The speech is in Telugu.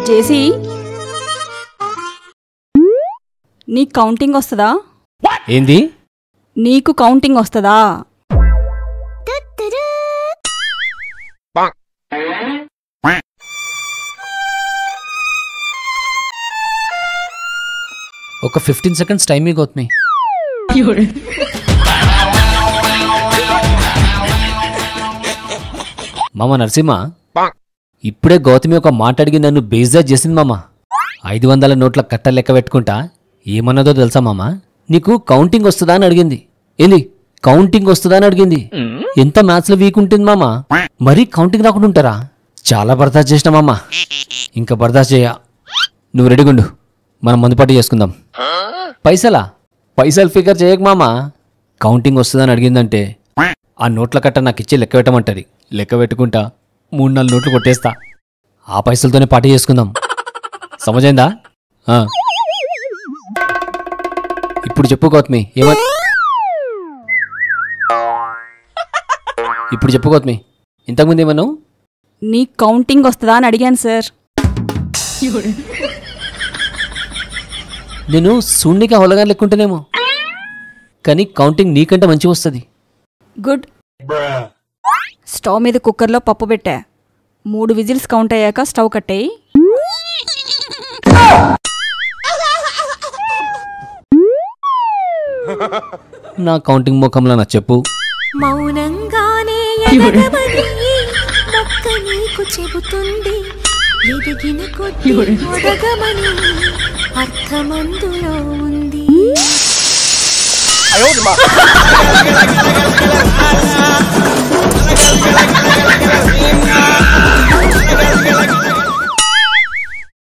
జేసీ, నీ కౌంటింగ్ వస్తుందా? ఏంది? నీకు కౌంటింగ్ వస్తుందా? ఒక 15 seconds టైం మీ గౌతమి. మామ నరసింహ, ఇప్పుడే గౌతమి ఒక మాట అడిగి నన్ను బేజార్ చేసింది మామ. 500 నోట్ల కట్ట లెక్క పెట్టుకుంటా ఏమన్నదో తెలుసా మామ? నీకు కౌంటింగ్ వస్తుందా అని అడిగింది. ఏంది కౌంటింగ్ వస్తుందా అని అడిగింది. ఎంత మ్యాథ్స్లో వీక్ ఉంటుంది మామ, మరీ కౌంటింగ్ రాకుండా ఉంటారా? చాలా బర్దాస్త్ చేసిన మామ, ఇంకా బర్దాస్త్ చేయ. నువ్వు రెడీగుండు, మనం మందుపాటి చేసుకుందాం. పైసలు ఫిగర్ చేయక మామ. కౌంటింగ్ వస్తుందని అడిగిందంటే ఆ నోట్ల కట్ట నాకు ఇచ్చి లెక్క పెట్టమంటది. లెక్క పెట్టుకుంటా 3-4 నోట్లు కొట్టేస్తా. ఆ పైసలతోనే పార్టీ చేసుకుందాం. సమజైందా? ఇప్పుడు చెప్పు గౌతమి, ఇప్పుడు చెప్పు గౌతమి, ఇంతకుముందు ఏమన్నావు? నీ కౌంటింగ్ వస్తుందా అని అడిగాను సార్. నేను శూన్యకి హొలగా లెక్కుంటేనేమో, కానీ కౌంటింగ్ నీకంటే మంచిగా వస్తుంది. గుడ్. స్టవ్ మీద కుక్కర్లో పప్పు పెట్టా. 3 విజిల్స్ కౌంట్ అయ్యాక స్టవ్ కట్టేయి. నా కౌంటింగ్ ముఖంలో నా చెప్పు. మౌనంగానే ఎదగమని మొక్క నీకు చెబుతుంది, ఎదిగిన కొద్ది ఒదగమని అర్థమందులో ఉంది.